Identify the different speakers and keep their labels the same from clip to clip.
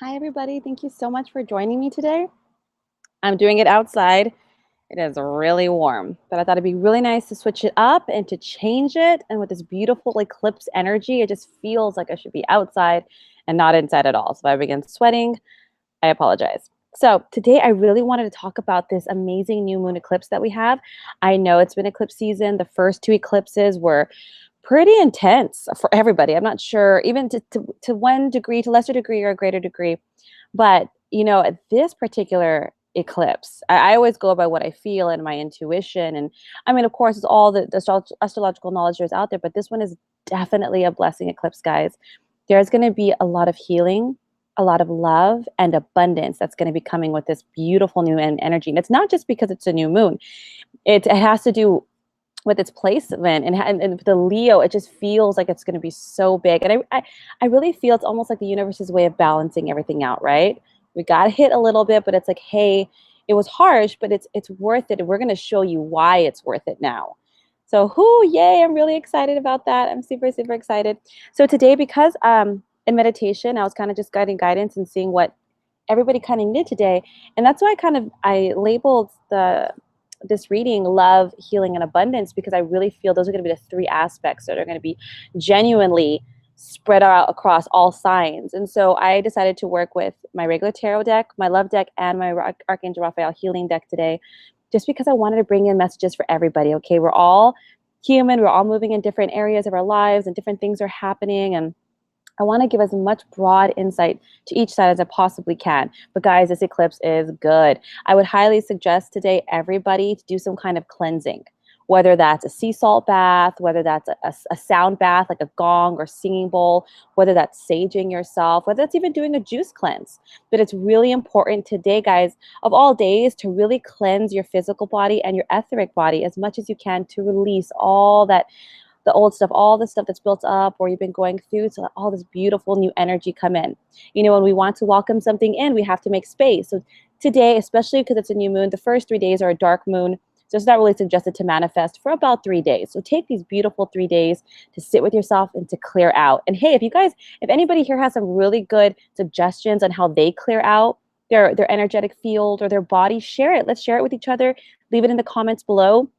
Speaker 1: Hi, everybody. Thank you so much for joining me today. I'm doing it outside. It is really warm, but I thought it'd be really nice to switch it up and to change it. And with this beautiful eclipse energy, it just feels like I should be outside and not inside at all. So if I begin sweating, I apologize. So today I really wanted to talk about this amazing new moon eclipse that we have. I know it's been eclipse season. The first two eclipses were pretty intense for everybody. I'm not sure, even to one degree, to lesser degree or a greater degree. But, this particular eclipse, I always go by what I feel and my intuition. And I mean, of course, it's all the astrological knowledge there's out there, but this one is definitely a blessing eclipse, guys. There's going to be a lot of healing, a lot of love and abundance that's going to be coming with this beautiful new energy. And it's not just because it's a new moon. It has to do with its placement and the Leo. It just feels like it's going to be so big. And I really feel it's almost like the universe's way of balancing everything out, right? We got hit a little bit, but it's like, hey, it was harsh, but it's worth it. And we're going to show you why it's worth it now. So, yay, I'm really excited about that. I'm super, super excited. So today, because in meditation, I was kind of just guiding guidance and seeing what everybody kind of did today. And that's why I labeled this reading love, healing, and abundance, because I really feel those are going to be the three aspects that are going to be genuinely spread out across all signs. And so I decided to work with my regular tarot deck, my love deck, and my Archangel Raphael healing deck today, just because I wanted to bring in messages for everybody. Okay, we're all human, we're all moving in different areas of our lives, and different things are happening, and I want to give as much broad insight to each side as I possibly can. But guys, this eclipse is good. I would highly suggest today everybody to do some kind of cleansing, whether that's a sea salt bath, whether that's a sound bath like a gong or singing bowl, whether that's saging yourself, whether that's even doing a juice cleanse. But it's really important today, guys, of all days, to really cleanse your physical body and your etheric body as much as you can, to release all that, the old stuff, all the stuff that's built up or you've been going through, so that all this beautiful new energy come in. When we want to welcome something in, we have to make space. So today, especially because it's a new moon, the first 3 days are a dark moon. So it's not really suggested to manifest for about 3 days. So take these beautiful 3 days to sit with yourself and to clear out. And hey, if anybody here has some really good suggestions on how they clear out their energetic field or their body, share it. Let's share it with each other. Leave it in the comments below,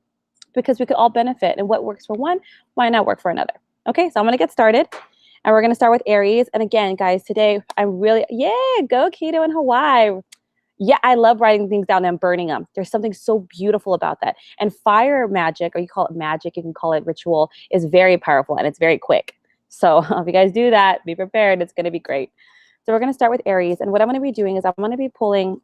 Speaker 1: because we could all benefit, and what works for one might not work for another. Okay, so I'm gonna get started, and we're gonna start with Aries. And again, guys, today I'm really, go keto in Hawaii. Yeah, I love writing things down and burning them. There's something so beautiful about that. And fire magic, or you call it magic, you can call it ritual, is very powerful and it's very quick. So if you guys do that, be prepared, it's gonna be great. So we're gonna start with Aries, and what I'm gonna be doing is I'm gonna be pulling,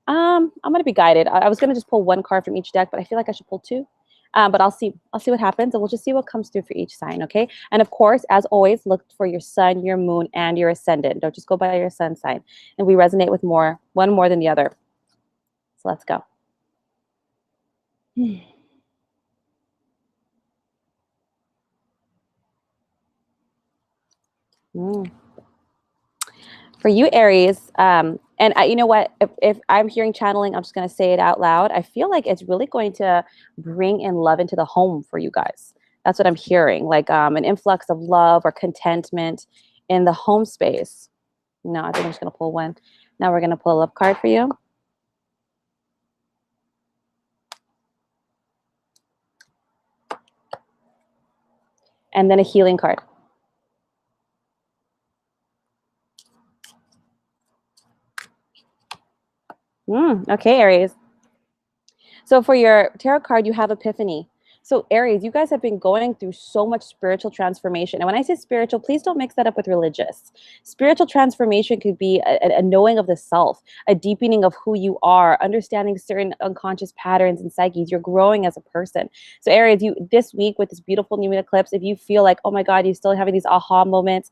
Speaker 1: I'm gonna be guided. I was gonna just pull one card from each deck, but I feel like I should pull two. But I'll see what happens, and we'll just see what comes through for each sign, okay? And of course, as always, look for your sun, your moon, and your ascendant. Don't just go by your sun sign. And we resonate with one more than the other. So let's go. For you, Aries, and you know what? If I'm hearing channeling, I'm just going to say it out loud. I feel like it's really going to bring in love into the home for you guys. That's what I'm hearing, like an influx of love or contentment in the home space. No, I think I'm just going to pull one. Now we're going to pull a love card for you. And then a healing card. Okay, Aries. So for your tarot card, you have Epiphany. So Aries, you guys have been going through so much spiritual transformation. And when I say spiritual, please don't mix that up with religious. Spiritual transformation could be a knowing of the self, a deepening of who you are, understanding certain unconscious patterns and psyches. You're growing as a person. So Aries, you this week with this beautiful new moon eclipse, if you feel like, oh my God, you're still having these aha moments,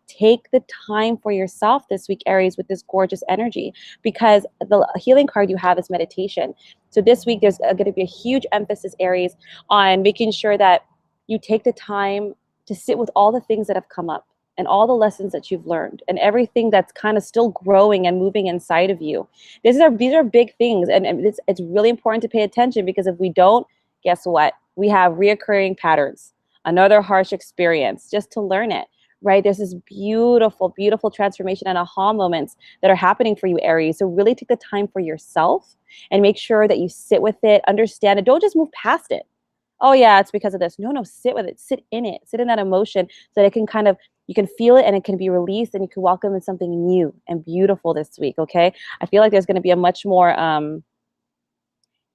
Speaker 1: take the time for yourself this week, Aries, with this gorgeous energy, because the healing card you have is meditation. So this week, there's going to be a huge emphasis, Aries, on making sure that you take the time to sit with all the things that have come up and all the lessons that you've learned and everything that's kind of still growing and moving inside of you. These are big things, and it's really important to pay attention, because if we don't, guess what? We have reoccurring patterns, another harsh experience, just to learn it, right? There's this beautiful, beautiful transformation and aha moments that are happening for you, Aries. So really take the time for yourself and make sure that you sit with it, understand it. Don't just move past it. Oh yeah, it's because of this. No, sit with it, sit in it, sit in that emotion so that it can kind of, you can feel it and it can be released and you can welcome in something new and beautiful this week, okay? I feel like there's going to be a much more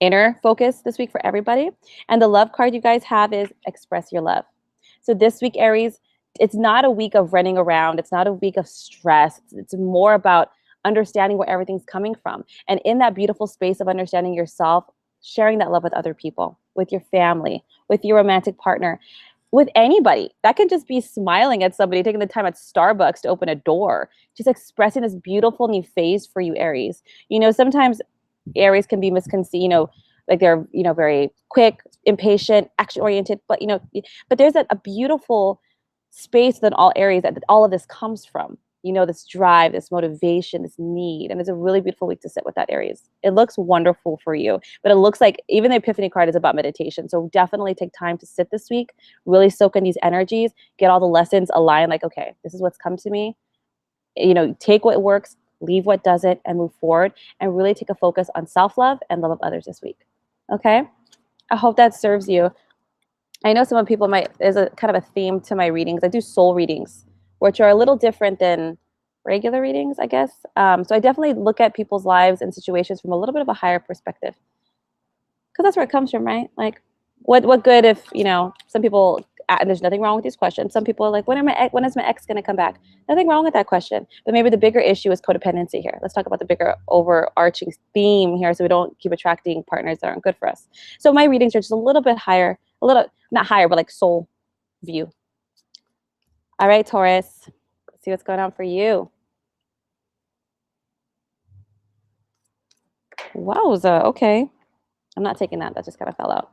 Speaker 1: inner focus this week for everybody. And the love card you guys have is express your love. So this week, Aries, it's not a week of running around. It's not a week of stress. It's more about understanding where everything's coming from. And in that beautiful space of understanding yourself, sharing that love with other people, with your family, with your romantic partner, with anybody. That can just be smiling at somebody, taking the time at Starbucks to open a door, just expressing this beautiful new phase for you, Aries. You know, sometimes Aries can be misconceived, you know, like they're, you know, very quick, impatient, action oriented, but, you know, but there's a beautiful space within all Aries that all of this comes from, you know, this drive, this motivation, this need. And it's a really beautiful week to sit with that, Aries. It looks wonderful for you, but it looks like even the Epiphany card is about meditation. So definitely take time to sit this week, really soak in these energies, get all the lessons aligned, like, okay, this is what's come to me. You know, take what works, leave what doesn't, and move forward, and really take a focus on self-love and love of others this week. Okay? I hope that serves you. I know some people might, there's a kind of a theme to my readings. I do soul readings, which are a little different than regular readings, I guess. So I definitely look at people's lives and situations from a little bit of a higher perspective. Because that's where it comes from, right? Like, what good if, you know, some people, and there's nothing wrong with these questions. Some people are like, when is my ex going to come back? Nothing wrong with that question. But maybe the bigger issue is codependency here. Let's talk about the bigger overarching theme here so we don't keep attracting partners that aren't good for us. So my readings are just a little bit higher, a little, not higher, but like soul view. All right, Taurus, let's see what's going on for you. Wowza, okay. I'm not taking that. That just kind of fell out.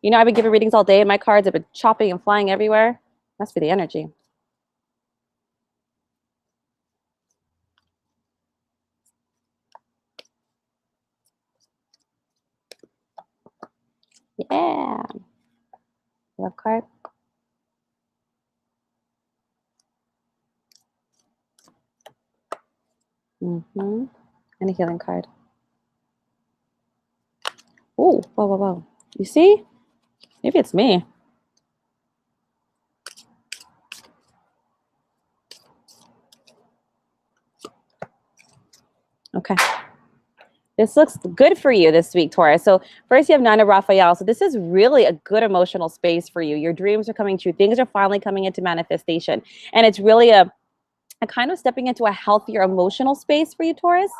Speaker 1: You know, I've been giving readings all day and my cards have been chopping and flying everywhere. Must be the energy. Yeah. Love card. And a healing card. Oh, whoa, whoa, whoa. You see? Maybe it's me. Okay. This looks good for you this week, Taurus. So first you have Nine of Raphael. So this is really a good emotional space for you. Your dreams are coming true. Things are finally coming into manifestation. And it's really a kind of stepping into a healthier emotional space for you, Taurus.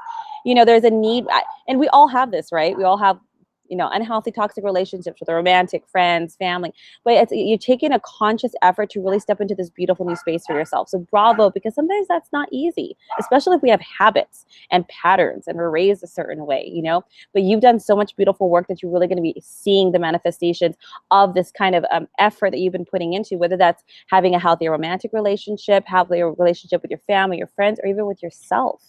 Speaker 1: You know, there's a need, and we all have this, right? We all have, you know, unhealthy, toxic relationships with a romantic, friends, family. But you're taking a conscious effort to really step into this beautiful new space for yourself. So bravo, because sometimes that's not easy, especially if we have habits and patterns and we're raised a certain way, you know. But you've done so much beautiful work that you're really going to be seeing the manifestations of this kind of effort that you've been putting into, whether that's having a healthier romantic relationship, healthier relationship with your family, your friends, or even with yourself.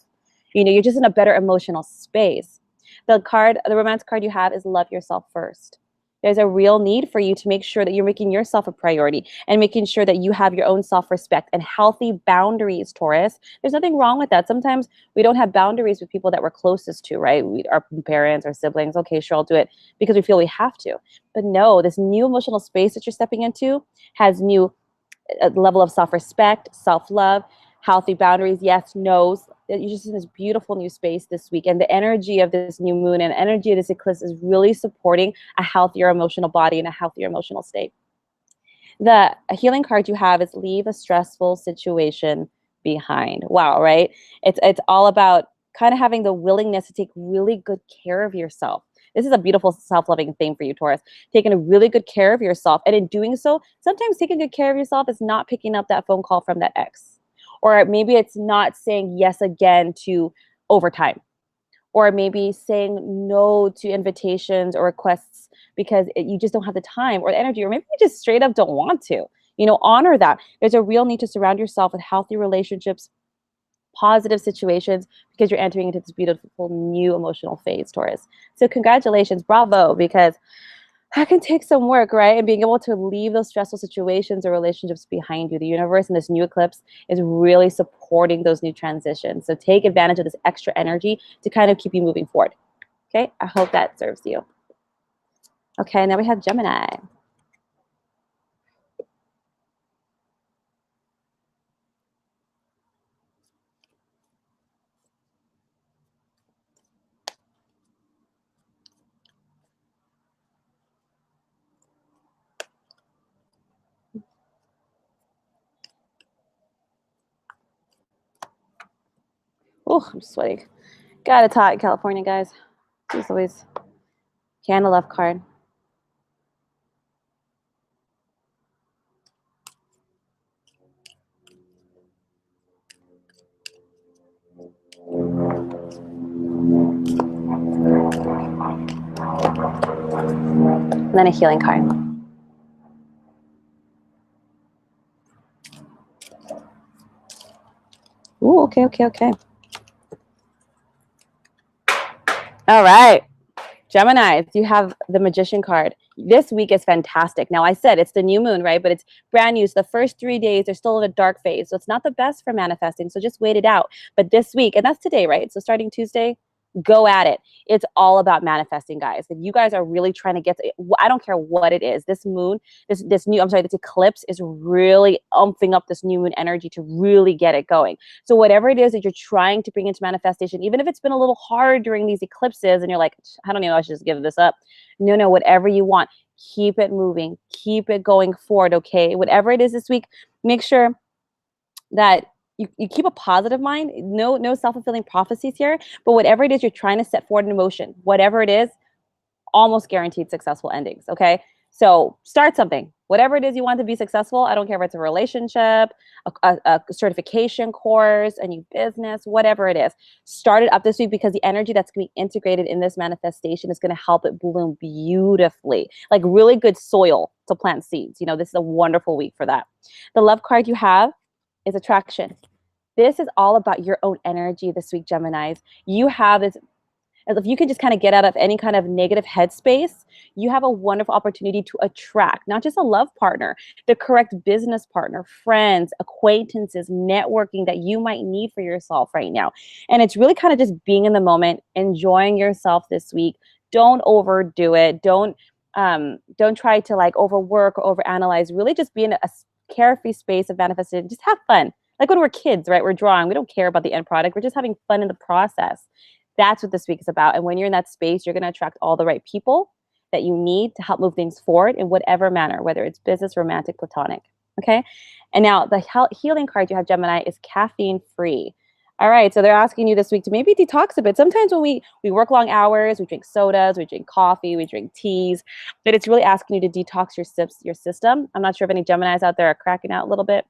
Speaker 1: You know, you're just in a better emotional space. The romance card you have is love yourself first. There's a real need for you to make sure that you're making yourself a priority and making sure that you have your own self-respect and healthy boundaries, Taurus. There's nothing wrong with that. Sometimes we don't have boundaries with people that we're closest to, right? Our parents, our siblings. Okay, sure, I'll do it because we feel we have to. But no, this new emotional space that you're stepping into has new level of self-respect, self-love, healthy boundaries, yes, no's. You're just in this beautiful new space this week. And the energy of this new moon and energy of this eclipse is really supporting a healthier emotional body and a healthier emotional state. The healing card you have is leave a stressful situation behind. Wow, right? It's all about kind of having the willingness to take really good care of yourself. This is a beautiful self-loving thing for you, Taurus. Taking a really good care of yourself. And in doing so, sometimes taking good care of yourself is not picking up that phone call from that ex. Or maybe it's not saying yes again to overtime. Or maybe saying no to invitations or requests because you just don't have the time or the energy. Or maybe you just straight up don't want to. You know, honor that. There's a real need to surround yourself with healthy relationships, positive situations, because you're entering into this beautiful new emotional phase, Taurus. So congratulations, bravo, because that can take some work, right? And being able to leave those stressful situations or relationships behind you. The universe in this new eclipse is really supporting those new transitions. So take advantage of this extra energy to kind of keep you moving forward. Okay, I hope that serves you. Okay, now we have Gemini. Oh, I'm sweating. Got it hot in California, guys. It's always candle love card. And then a healing card. Ooh, okay, okay, okay. All right. Geminis, you have the Magician card. This week is fantastic. Now, I said it's the new moon, right? But it's brand new. So the first 3 days are still in a dark phase. So it's not the best for manifesting. So just wait it out. But this week, and that's today, right? So starting Tuesday, go at it. It's all about manifesting, guys. If you guys are really trying to get to, I don't care what it is. This moon, this eclipse is really umping up this new moon energy to really get it going. So whatever it is that you're trying to bring into manifestation, even if it's been a little hard during these eclipses and you're like, I don't know, I should just give this up. No, whatever you want, keep it moving, keep it going forward, okay? Whatever it is this week, make sure that you keep a positive mind. No self-fulfilling prophecies here, but whatever it is you're trying to set forward in motion, whatever it is, almost guaranteed successful endings, okay? So start something. Whatever it is you want to be successful, I don't care if it's a relationship, a certification course, a new business, whatever it is. Start it up this week because the energy that's going to be integrated in this manifestation is going to help it bloom beautifully. Like really good soil to plant seeds. You know, this is a wonderful week for that. The love card you have is attraction. This is all about your own energy this week, Geminis. You have this, as if you can just kind of get out of any kind of negative headspace, you have a wonderful opportunity to attract not just a love partner, the correct business partner, friends, acquaintances, networking that you might need for yourself right now. And it's really kind of just being in the moment, enjoying yourself this week. Don't overdo it. Don't try to like overwork or overanalyze. Really just be in a carefree space of manifestation. Just have fun. Like when we're kids, right? We're drawing. We don't care about the end product. We're just having fun in the process. That's what this week is about. And when you're in that space, you're going to attract all the right people that you need to help move things forward in whatever manner, whether it's business, romantic, platonic. Okay. And now the healing card you have, Gemini, is caffeine free. All right. So they're asking you this week to maybe detox a bit. Sometimes when we work long hours, we drink sodas, we drink coffee, we drink teas, but it's really asking you to detox your system. I'm not sure if any Geminis out there are cracking out a little bit.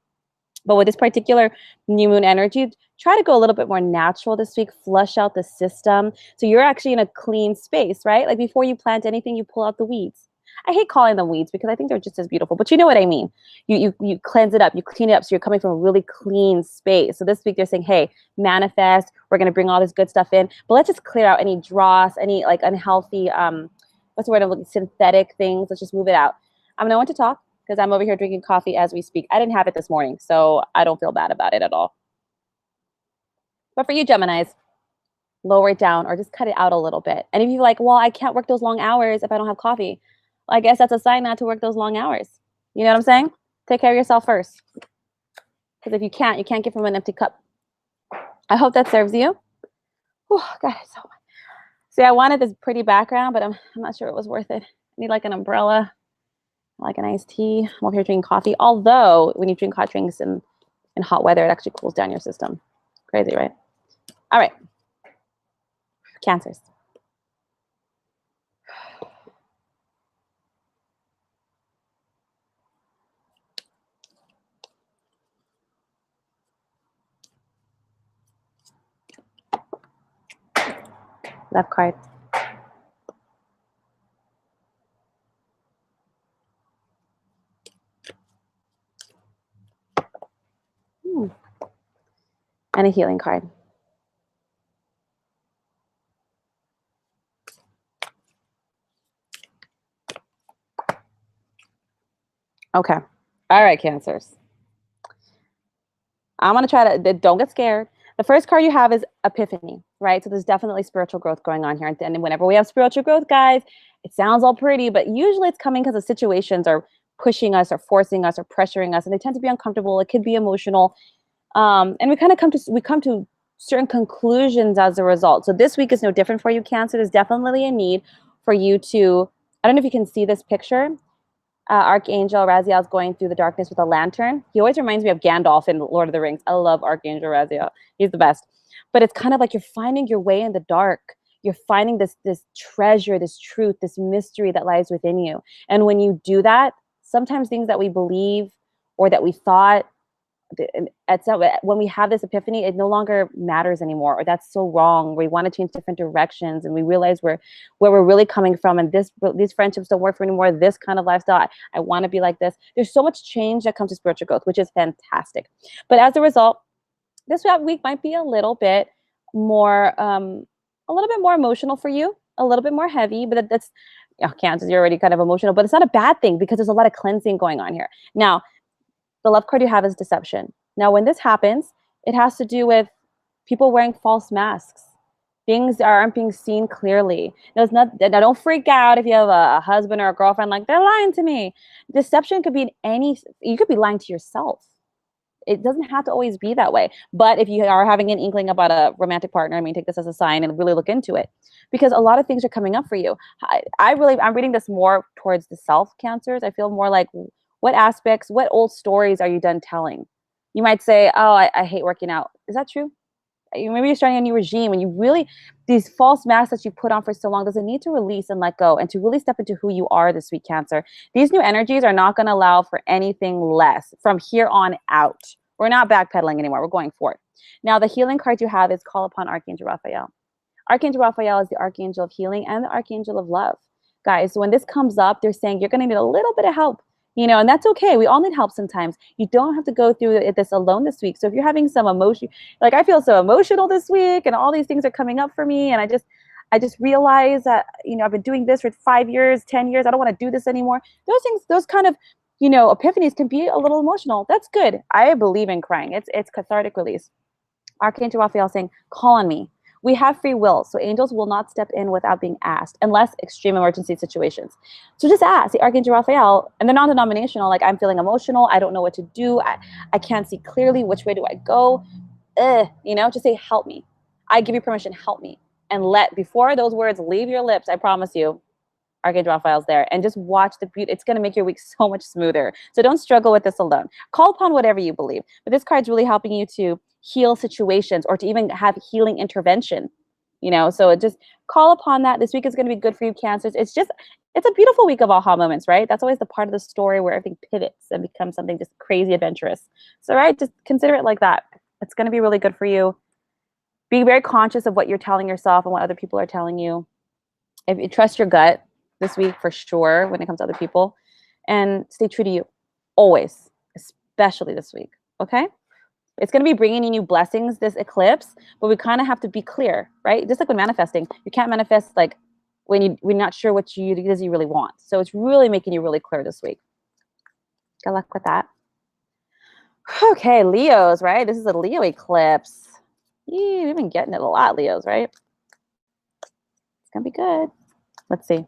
Speaker 1: But with this particular new moon energy, try to go a little bit more natural this week, flush out the system. So you're actually in a clean space, right? Like before you plant anything, you pull out the weeds. I hate calling them weeds because I think they're just as beautiful, but you know what I mean. You cleanse it up, you clean it up, so you're coming from a really clean space. So this week they're saying, hey, manifest, we're gonna bring all this good stuff in, but let's just clear out any dross, any like unhealthy, what's the word I'm looking, synthetic things. Let's just move it out. I'm gonna want to talk because I'm over here drinking coffee as we speak. I didn't have it this morning, so I don't feel bad about it at all. But for you, Geminis, lower it down or just cut it out a little bit. And if you're like, well, I can't work those long hours if I don't have coffee, well, I guess that's a sign not to work those long hours. You know what I'm saying? Take care of yourself first. Because if you can't give from an empty cup. I hope that serves you. Whew, God, it's so much. See, I wanted this pretty background, but I'm not sure it was worth it. I need like an umbrella, like an iced tea. I'm over here drinking coffee. Although when you drink hot drinks in hot weather, it actually cools down your system. Crazy, right? All right. Cancers. Left card. And a healing card. Okay. All right, Cancers. I'm going to try to, don't get scared. The first card you have is Epiphany, right? So there's definitely spiritual growth going on here. And whenever we have spiritual growth, guys, it sounds all pretty, but usually it's coming because the situations are pushing us or forcing us or pressuring us, and they tend to be uncomfortable. It could be emotional. And we kind of come to certain conclusions as a result. So this week is no different for you, Cancer. There's definitely a need for you to, I don't know if you can see this picture. Archangel Raziel is going through the darkness with a lantern. He always reminds me of Gandalf in Lord of the Rings. I love Archangel Raziel. He's the best. But it's kind of like you're finding your way in the dark. You're finding this treasure, this truth, this mystery that lies within you. And when you do that, sometimes things that we believe or that we thought, when we have this epiphany, it no longer matters anymore, or that's so wrong. We want to change different directions, and we realize where we're really coming from, and these friendships don't work for anymore. This kind of lifestyle, I want to be like this. There's so much change that comes to spiritual growth, which is fantastic. But as a result, this week might be a little bit more emotional for you, a little bit more heavy. But that's Cancer, you're already kind of emotional, but it's not a bad thing because there's a lot of cleansing going on here now. The love card you have is Deception. Now, when this happens, it has to do with people wearing false masks. Things aren't being seen clearly. Now, don't freak out if you have a husband or a girlfriend like, they're lying to me. Deception could be you could be lying to yourself. It doesn't have to always be that way. But if you are having an inkling about a romantic partner, I mean, take this as a sign and really look into it, because a lot of things are coming up for you. I'm reading this more towards the self, Cancers. I feel more like, what aspects, what old stories are you done telling? You might say, oh, I hate working out. Is that true? Maybe you're starting a new regime, and you really, these false masks that you put on for so long, does it need to release and let go and to really step into who you are this week, Cancer. These new energies are not going to allow for anything less from here on out. We're not backpedaling anymore. We're going forward. Now, the healing card you have is Call Upon Archangel Raphael. Archangel Raphael is the archangel of healing and the archangel of love. Guys, so when this comes up, they're saying you're going to need a little bit of help. And that's okay. We all need help sometimes. You don't have to go through this alone this week. So if you're having some emotion, like I feel so emotional this week and all these things are coming up for me, and I just realize that, I've been doing this for 5 years, 10 years. I don't want to do this anymore. Those things, those kind of, epiphanies can be a little emotional. That's good. I believe in crying. It's cathartic release. Archangel Raphael saying, call on me. We have free will, so angels will not step in without being asked, unless extreme emergency situations. So just ask the Archangel Raphael, and they're non-denominational, like, I'm feeling emotional, I don't know what to do, I can't see clearly, which way do I go? Just say, help me. I give you permission, help me. And before those words leave your lips, I promise you, Archangel Raphael's there. And just watch the beauty. It's going to make your week so much smoother. So don't struggle with this alone. Call upon whatever you believe. But this card's really helping you to heal situations or to even have healing intervention. So just call upon that. This week is going to be good for you, Cancers. It's a beautiful week of aha moments, right? That's always the part of the story where everything pivots and becomes something just crazy adventurous. So, right, just consider it like that. It's going to be really good for you. Be very conscious of what you're telling yourself and what other people are telling you. If you trust your gut this week for sure when it comes to other people, and stay true to you always, especially this week. Okay? It's going to be bringing you new blessings, this eclipse, but we kind of have to be clear, right? Just like when manifesting, you can't manifest like when you're not sure what you really want. So it's really making you really clear this week. Good luck with that. Okay, Leos, right? This is a Leo eclipse. We've been getting it a lot, Leos, right? It's going to be good. Let's see.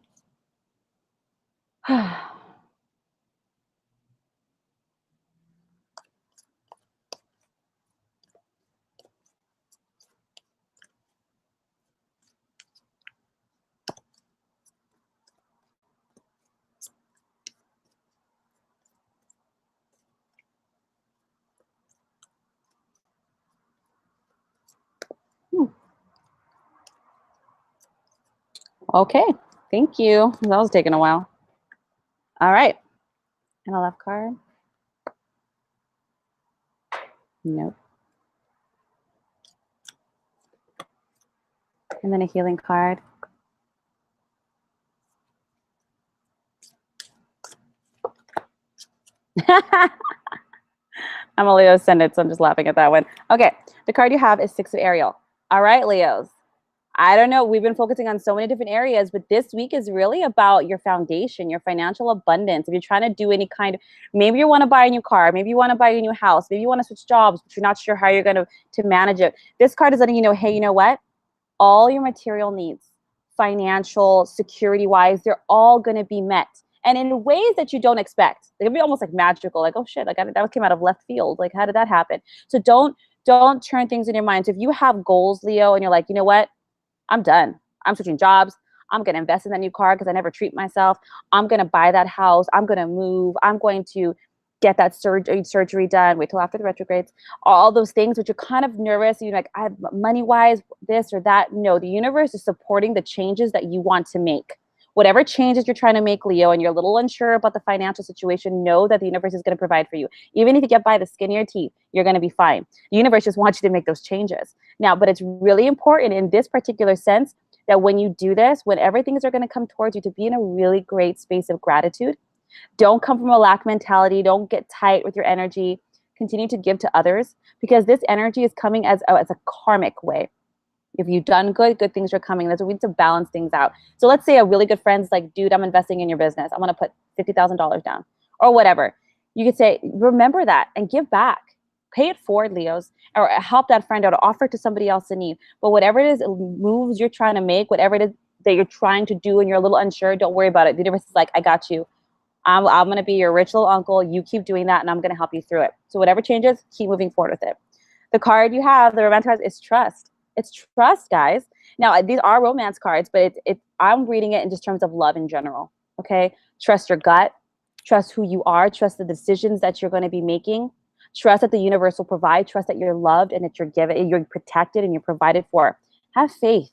Speaker 1: Okay, thank you. That was taking a while. All right. And a left card. Nope. And then a healing card. I'm a Leo ascendant, so I'm just laughing at that one. Okay, the card you have is Six of Ariel. All right, Leos. I don't know. We've been focusing on so many different areas, but this week is really about your foundation, your financial abundance. If you're trying to do any kind of, maybe you want to buy a new car, maybe you want to buy a new house, maybe you want to switch jobs, but you're not sure how you're going to manage it. This card is letting you know, hey, you know what? All your material needs, financial, security wise, they're all going to be met. And in ways that you don't expect. They're gonna be almost like magical, like, oh shit, like that came out of left field. Like, how did that happen? So don't turn things in your mind. So if you have goals, Leo, and you're like, you know what? I'm done. I'm switching jobs. I'm going to invest in that new car because I never treat myself. I'm going to buy that house. I'm going to move. I'm going to get that surgery done. Wait till after the retrogrades. All those things, which you're kind of nervous. You're like, I have money-wise, this or that. No, the universe is supporting the changes that you want to make. Whatever changes you're trying to make, Leo, and you're a little unsure about the financial situation, know that the universe is going to provide for you. Even if you get by the skin of your teeth, you're going to be fine. The universe just wants you to make those changes. Now, but it's really important in this particular sense that when you do this, when everything is going to come towards you, to be in a really great space of gratitude. Don't come from a lack mentality. Don't get tight with your energy. Continue to give to others, because this energy is coming as a karmic way. If you've done good things are coming. That's what we need to balance things out. So let's say a really good friend's like, dude, I'm investing in your business. I want to put $50,000 down or whatever. You could say, remember that and give back. Pay it forward, Leos, or help that friend out, or offer it to somebody else in need. But whatever it is, moves you're trying to make, whatever it is that you're trying to do and you're a little unsure, don't worry about it. The universe is like, I got you. I'm going to be your rich little uncle. You keep doing that and I'm going to help you through it. So whatever changes, keep moving forward with it. The card you have, the romantic card, is trust. It's trust, guys. Now, these are romance cards, but I'm reading it in just terms of love in general, okay? Trust your gut. Trust who you are. Trust the decisions that you're going to be making. Trust that the universe will provide. Trust that you're loved and that you're given, you're protected and you're provided for. Have faith.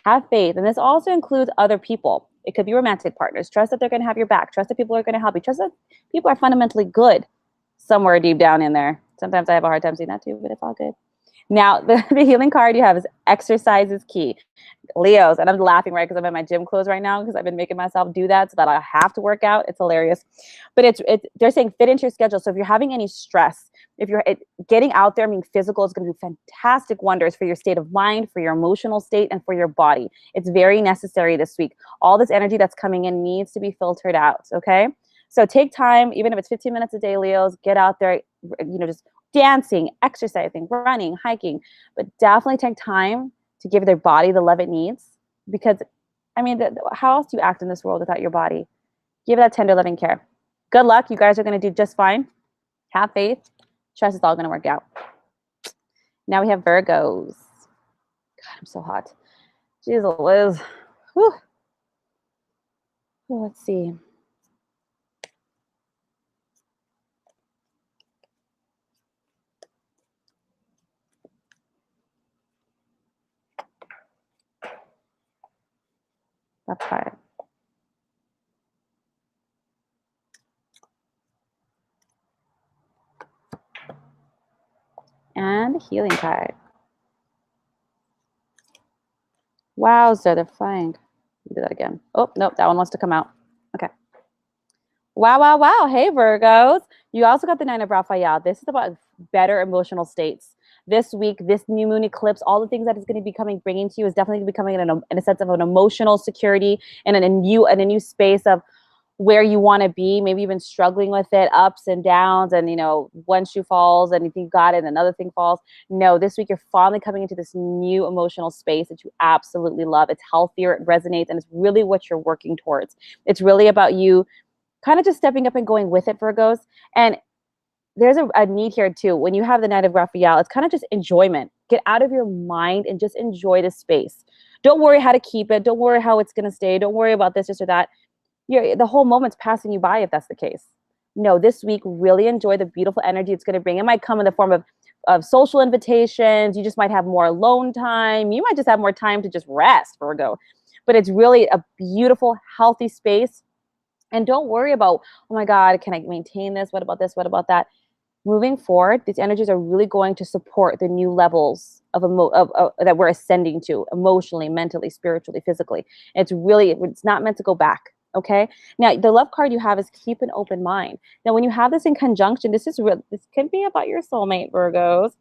Speaker 1: Have faith. And this also includes other people. It could be romantic partners. Trust that they're going to have your back. Trust that people are going to help you. Trust that people are fundamentally good somewhere deep down in there. Sometimes I have a hard time seeing that too, but it's all good. Now, the healing card you have is exercise is key. Leos, and I'm laughing, right, because I'm in my gym clothes right now because I've been making myself do that so that I have to work out. It's hilarious. But they're saying fit into your schedule. So if you're having any stress, if you're getting out there, being physical is going to do fantastic wonders for your state of mind, for your emotional state, and for your body. It's very necessary this week. All this energy that's coming in needs to be filtered out, okay? So take time, even if it's 15 minutes a day, Leos, get out there, just dancing, exercising, running, hiking, but definitely take time to give their body the love it needs, because, how else do you act in this world without your body? Give that tender, loving care. Good luck. You guys are going to do just fine. Have faith. Trust it's all going to work out. Now we have Virgos. God, I'm so hot. Jesus, Liz. Whew. Let's see. That's fine. And healing card. Wow, so they're flying. Do that again. Oh, nope, that one wants to come out. Okay. Wow, wow, wow. Hey, Virgos. You also got the Nine of Raphael. This is about better emotional states. This week, this new moon eclipse, all the things that it's going to be bringing to you is definitely becoming in a sense of an emotional security and in a new space of where you want to be. Maybe you've been struggling with it, ups and downs, and one shoe falls and you think you got it and another thing falls. No, this week you're finally coming into this new emotional space that you absolutely love. It's healthier, it resonates, and it's really what you're working towards. It's really about you kind of just stepping up and going with it, Virgos. And there's a need here too. When you have the Knight of Raphael, it's kind of just enjoyment. Get out of your mind and just enjoy the space. Don't worry how to keep it. Don't worry how it's going to stay. Don't worry about this or that. The whole moment's passing you by if that's the case. No, this week, really enjoy the beautiful energy it's going to bring. It might come in the form of social invitations. You just might have more alone time. You might just have more time to just rest, Virgo. But it's really a beautiful, healthy space. And don't worry about, oh my God, can I maintain this? What about this? What about that? Moving forward, these energies are really going to support the new levels of that we're ascending to emotionally, mentally, spiritually, physically. It's not meant to go back. Okay. Now, the love card you have is keep an open mind. Now, when you have this in conjunction, this is real. This could be about your soulmate, Virgos,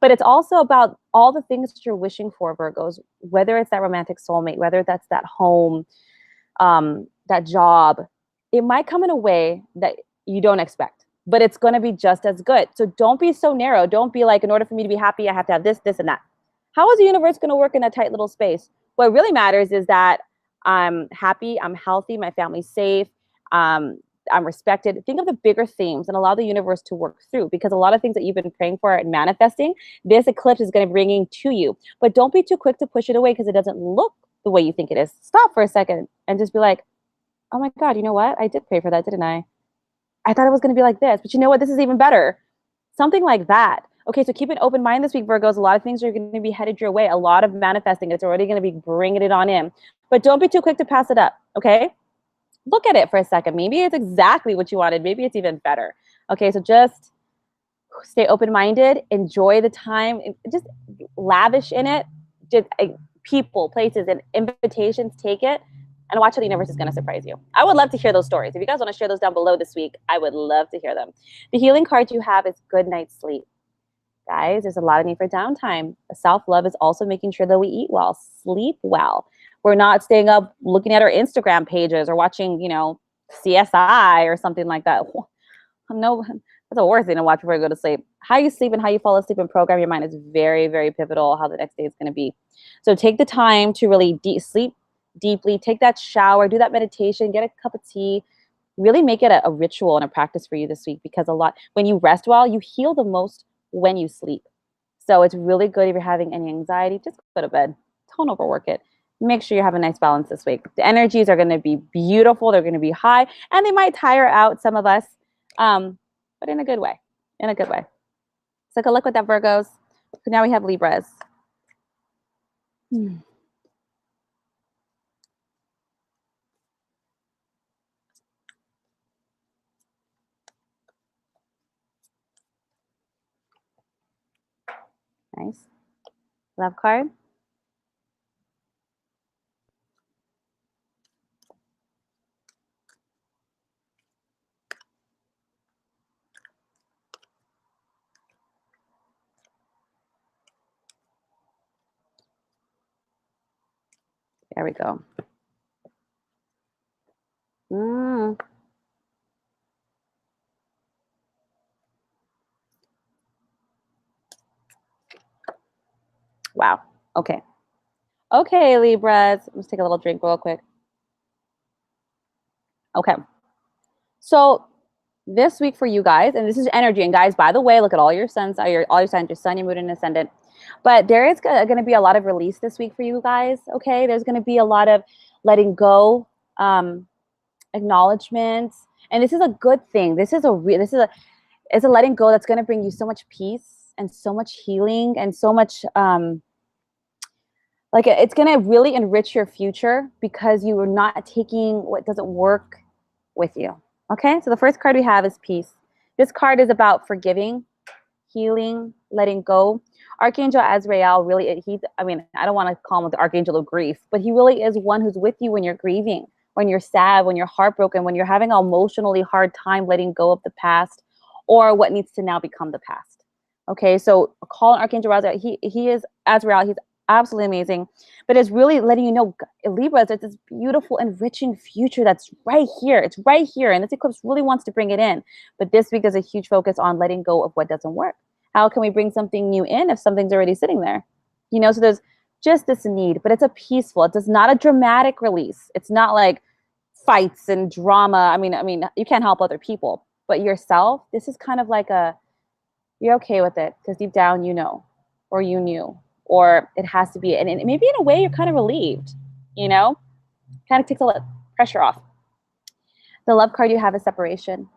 Speaker 1: but it's also about all the things that you're wishing for, Virgos. Whether it's that romantic soulmate, whether that's that home, that job, it might come in a way that you don't expect, but it's going to be just as good. So don't be so narrow. Don't be like, in order for me to be happy, I have to have this, this, and that. How is the universe going to work in that tight little space? What really matters is that I'm happy, I'm healthy, my family's safe, um, I'm respected. Think of the bigger themes and allow the universe to work through, because a lot of things that you've been praying for and manifesting, this eclipse is going to bring to you. But don't be too quick to push it away because it doesn't look the way you think it is. Stop for a second and just be like, oh my God, you know what? I did pray for that, didn't I? I thought it was going to be like this, but you know what? This is even better. Something like that. Okay, so keep an open mind this week, Virgos. A lot of things are going to be headed your way. A lot of manifesting. It's already going to be bringing it on in. But don't be too quick to pass it up, okay? Look at it for a second. Maybe it's exactly what you wanted. Maybe it's even better. Okay, so just stay open-minded. Enjoy the time. Just lavish in it. Just people, places, and invitations. Take it. And watch how the universe is going to surprise you. I would love to hear those stories. If you guys want to share those down below this week, I would love to hear them. The healing card you have is good night's sleep. Guys, there's a lot of need for downtime. Self-love is also making sure that we eat well, sleep well. We're not staying up looking at our Instagram pages or watching, CSI or something like that. No, that's the worst thing to watch before you go to sleep. How you sleep and how you fall asleep and program your mind is very, very pivotal how the next day is going to be. So take the time to really sleep deeply, take that shower, do that meditation, get a cup of tea, really make it a ritual and a practice for you this week, because when you rest well, you heal the most when you sleep. So it's really good if you're having any anxiety, just go to bed. Don't overwork it. Make sure you have a nice balance this week. The energies are going to be beautiful. They're going to be high, and they might tire out some of us, but in a good way, in a good way. So good luck with that, Virgos. So now we have Libras. Nice. Love card. There we go. Wow. Okay. Okay, Libras. Let's take a little drink real quick. Okay. So this week for you guys, and this is energy, and guys, by the way, look at all your signs, your sun, your moon, and ascendant. But there is going to be a lot of release this week for you guys. Okay, there's going to be a lot of letting go, acknowledgments, and this is a good thing. It's a letting go that's going to bring you so much peace and so much healing and so much it's going to really enrich your future, because you are not taking what doesn't work with you. Okay, so the first card we have is peace. This card is about forgiving, healing, letting go. Archangel Azrael really, I don't want to call him the Archangel of Grief, but he really is one who's with you when you're grieving, when you're sad, when you're heartbroken, when you're having an emotionally hard time letting go of the past or what needs to now become the past. Okay, so call Archangel Azrael. He is Azrael. He's absolutely amazing, but it's really letting you know, Libra, there's this beautiful, enriching future that's right here. It's right here, and this eclipse really wants to bring it in. But this week, there's a huge focus on letting go of what doesn't work. How can we bring something new in if something's already sitting there? So there's just this need, but it's a peaceful. It's not a dramatic release. It's not like fights and drama. I mean, you can't help other people, but yourself. This is kind of like you're okay with it because deep down or you knew. Or it has to be, and maybe in a way you're kind of relieved, kind of takes a little pressure off. The love card you have is separation.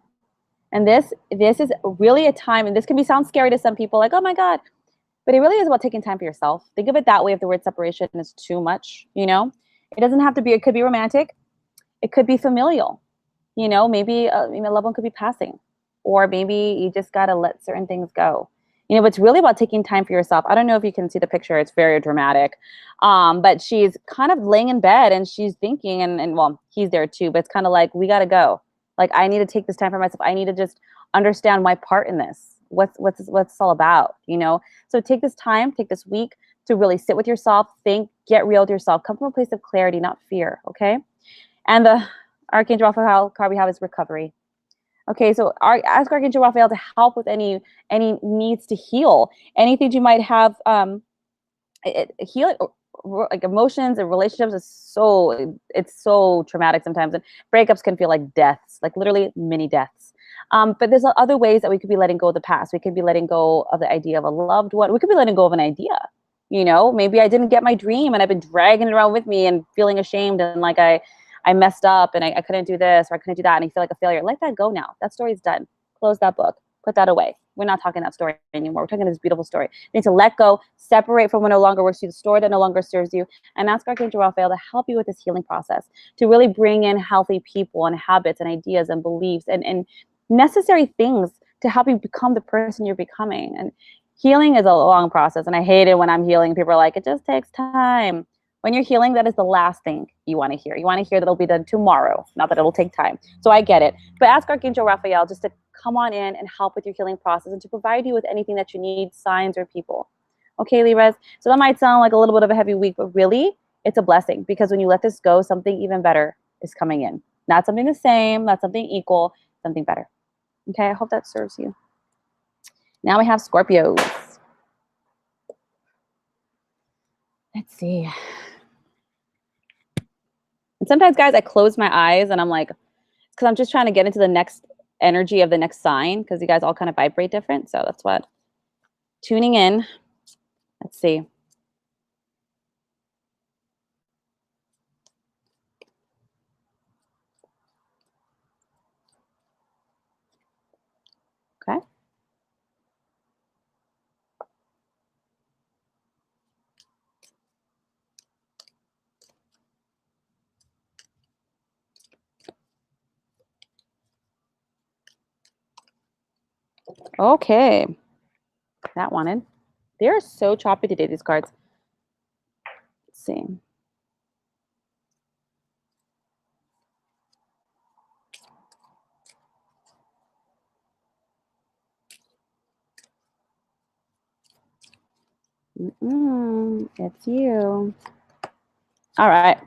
Speaker 1: And this is really a time, and this can sound scary to some people, like, oh my God, but it really is about taking time for yourself. Think of it that way if the word separation is too much, It doesn't have to be, it could be romantic. It could be familial, maybe a loved one could be passing, or maybe you just got to let certain things go. You know, it's really about taking time for yourself. I don't know if you can see the picture. It's very dramatic. But she's kind of laying in bed and she's thinking, and well, he's there too, but it's kind of like, we got to go. Like, I need to take this time for myself. I need to just understand my part in this. What's it's all about, you know? So take this time, take this week to really sit with yourself, think, get real with yourself, come from a place of clarity, not fear, okay? And the Archangel Raphael card we have is recovery. Okay, so ask Archangel Raphael to help with any needs to heal, anything you might have. Healing, like emotions and relationships, it's so traumatic sometimes, and breakups can feel like deaths, like literally mini deaths. But there's other ways that we could be letting go of the past. We could be letting go of the idea of a loved one. We could be letting go of an idea. You know, maybe I didn't get my dream and I've been dragging it around with me and feeling ashamed and like I messed up and I couldn't do this or I couldn't do that and I feel like a failure. Let that go now. That story's done. Close that book. Put that away. We're not talking that story anymore. We're talking this beautiful story. You need to let go, separate from what no longer works for you, the story that no longer serves you, and ask Archangel Raphael to help you with this healing process, to really bring in healthy people and habits and ideas and beliefs and necessary things to help you become the person you're becoming. And healing is a long process, and I hate it when I'm healing. People are like, it just takes time. When you're healing, that is the last thing you want to hear. You want to hear that it'll be done tomorrow, not that it'll take time. So I get it. But ask Archangel Raphael just to come on in and help with your healing process and to provide you with anything that you need, signs or people. Okay, Libras? So that might sound like a little bit of a heavy week, but really, it's a blessing because when you let this go, something even better is coming in. Not something the same, not something equal, something better. Okay, I hope that serves you. Now we have Scorpios. Let's see. And sometimes, guys, I close my eyes and I'm like, because I'm just trying to get into the next energy of the next sign because you guys all kind of vibrate different. So that's what. Tuning in. Let's see. Okay. Okay. That wanted. They're so choppy today, these cards. Let's see. It's you. All right.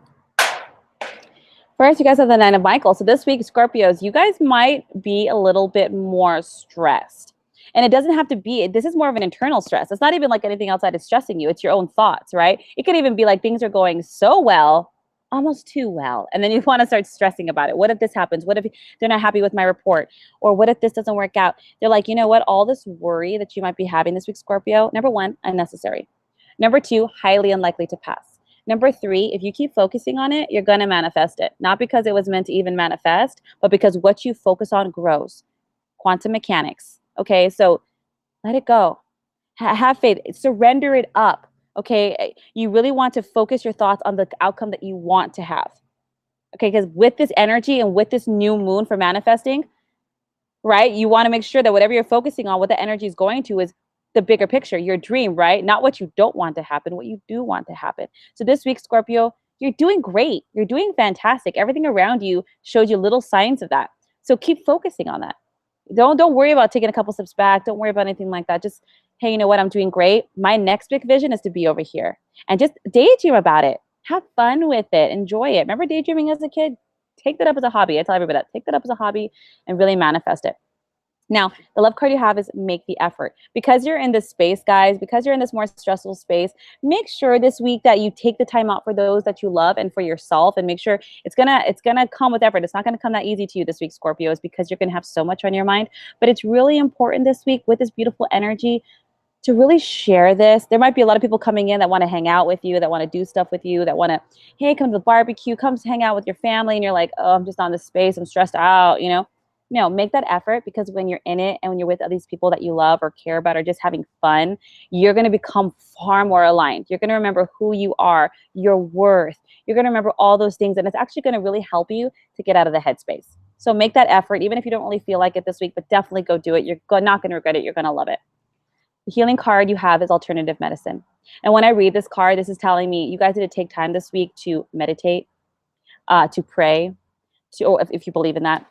Speaker 1: First, you guys have the Nine of Michael. So this week, Scorpios, you guys might be a little bit more stressed. And it doesn't have to be, this is more of an internal stress. It's not even like anything outside is stressing you. It's your own thoughts, right? It could even be like things are going so well, almost too well. And then you want to start stressing about it. What if this happens? What if they're not happy with my report? Or what if this doesn't work out? They're like, you know what? All this worry that you might be having this week, Scorpio, number one, unnecessary. Number two, highly unlikely to pass. Number three, if you keep focusing on it, you're going to manifest it. Not because it was meant to even manifest, but because what you focus on grows. Quantum mechanics. Okay, so let it go. Have faith. Surrender it up. Okay, you really want to focus your thoughts on the outcome that you want to have. Okay, because with this energy and with this new moon for manifesting, right, you want to make sure that whatever you're focusing on, what the energy is going to is the bigger picture, your dream, right? Not what you don't want to happen, what you do want to happen. So this week, Scorpio, you're doing great. You're doing fantastic. Everything around you shows you little signs of that. So keep focusing on that. Don't worry about taking a couple steps back. Don't worry about anything like that. Just, hey, you know what? I'm doing great. My next big vision is to be over here. And just daydream about it. Have fun with it. Enjoy it. Remember daydreaming as a kid? Take that up as a hobby. I tell everybody that. Take that up as a hobby and really manifest it. Now, the love card you have is make the effort. Because you're in this space, guys, because you're in this more stressful space, make sure this week that you take the time out for those that you love and for yourself, and make sure it's gonna come with effort. It's not gonna come that easy to you this week, Scorpios, because you're gonna have so much on your mind. But it's really important this week with this beautiful energy to really share this. There might be a lot of people coming in that want to hang out with you, that want to do stuff with you, that want to, hey, come to the barbecue, come hang out with your family, and you're like, oh, I'm just on this space, I'm stressed out, you know? No, make that effort, because when you're in it and when you're with these people that you love or care about or just having fun, you're going to become far more aligned. You're going to remember who you are, your worth. You're going to remember all those things, and it's actually going to really help you to get out of the headspace. So make that effort, even if you don't really feel like it this week, but definitely go do it. You're not going to regret it. You're going to love it. The healing card you have is alternative medicine. And when I read this card, this is telling me you guys need to take time this week to meditate, to pray, or if you believe in that,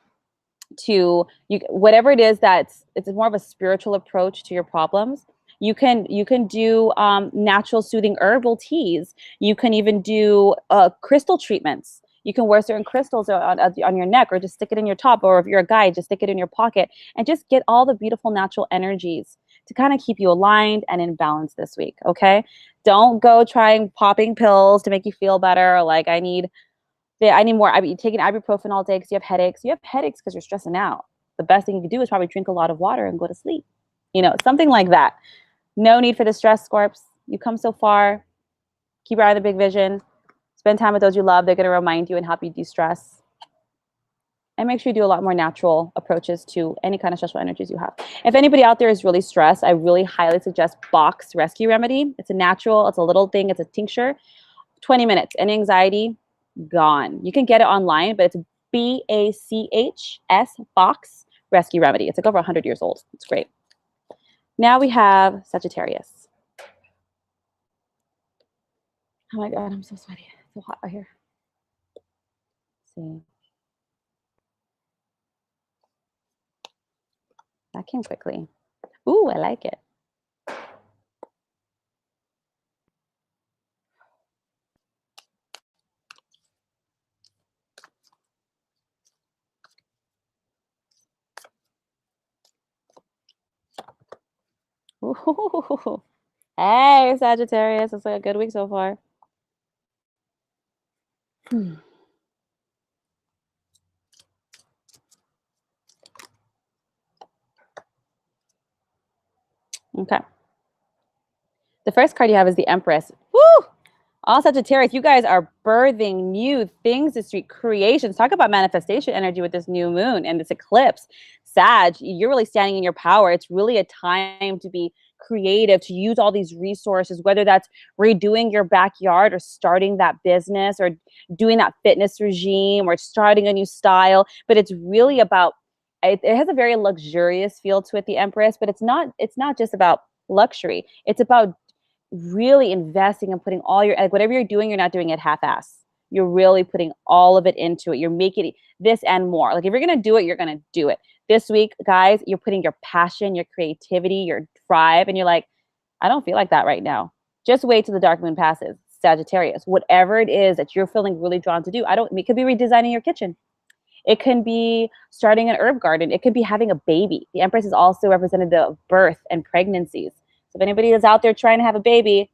Speaker 1: to you, whatever it is that's it's more of a spiritual approach to your problems. You can do natural soothing herbal teas. You can even do crystal treatments. You can wear certain crystals on your neck, or just stick it in your top, or if you're a guy, just stick it in your pocket, and just get all the beautiful natural energies to kind of keep you aligned and in balance this week. Okay, don't go trying popping pills to make you feel better, or like I need more. I mean, taking ibuprofen all day because you have headaches. You have headaches because you're stressing out. The best thing you can do is probably drink a lot of water and go to sleep. Something like that. No need for the stress, Scorps. You come so far. Keep your eye on the big vision. Spend time with those you love. They're going to remind you and help you de-stress. And make sure you do a lot more natural approaches to any kind of stressful energies you have. If anybody out there is really stressed, I really highly suggest Bach's Rescue Remedy. It's a natural, it's a little thing, it's a tincture. 20 minutes. Any anxiety, gone. You can get it online, but it's BACHS, Bach's Rescue Remedy. It's like over 100 years old. It's great. Now we have Sagittarius. Oh my God, I'm so sweaty. It's so hot out here. Let's see. That came quickly. Ooh, I like it. Ooh. Hey, Sagittarius. It's like a good week so far. Okay. The first card you have is the Empress. Woo! All Sagittarius, you guys are birthing new things this week, creations. Talk about manifestation energy with this new moon and this eclipse. Sag, you're really standing in your power. It's really a time to be creative, to use all these resources, whether that's redoing your backyard or starting that business or doing that fitness regime or starting a new style. But it's really about, it has a very luxurious feel to it, the Empress, but it's not just about luxury. It's about really investing and putting all your, like, whatever you're doing, you're not doing it half-ass. You're really putting all of it into it. You're making it this and more. Like, if you're going to do it, you're going to do it. This week, guys, you're putting your passion, your creativity, your drive, and you're like, I don't feel like that right now. Just wait till the dark moon passes. Sagittarius, whatever it is that you're feeling really drawn to do. It could be redesigning your kitchen. It can be starting an herb garden. It could be having a baby. The Empress is also representative of birth and pregnancies. So if anybody is out there trying to have a baby,